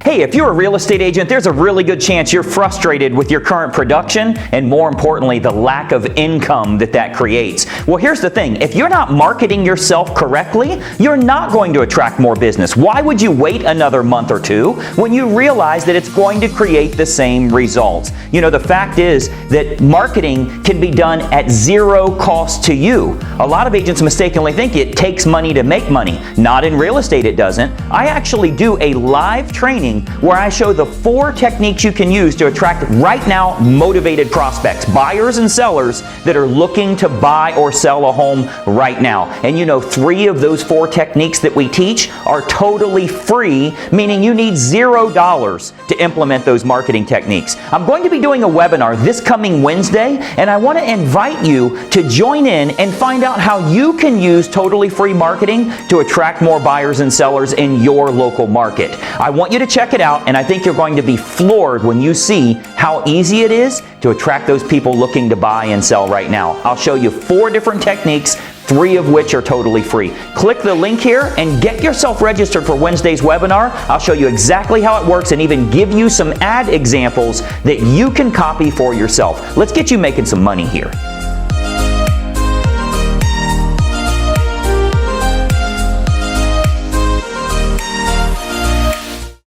Hey, if you're a real estate agent, there's a really good chance you're frustrated with your current production and, more importantly, the lack of income that creates. Well, here's the thing. If you're not marketing yourself correctly, you're not going to attract more business. Why would you wait another month or two when you realize that it's going to create the same results? You know, the fact is that marketing can be done at zero cost to you. A lot of agents mistakenly think it takes money to make money. Not in real estate, it doesn't. I actually do a live training where I show the 4 techniques you can use to attract right now motivated prospects, buyers and sellers that are looking to buy or sell a home right now. And you know, 3 of those 4 techniques that we teach are totally free, meaning you need $0 to implement those marketing techniques. I'm going to be doing a webinar this coming Wednesday, and I want to invite you to join in and find out how you can use totally free marketing to attract more buyers and sellers in your local market. I want you to check it out, and I think you're going to be floored when you see how easy it is to attract those people looking to buy and sell right now. I'll show you 4 different techniques, 3 of which are totally free. Click the link here and get yourself registered for Wednesday's webinar. I'll show you exactly how it works and even give you some ad examples that you can copy for yourself. Let's get you making some money here.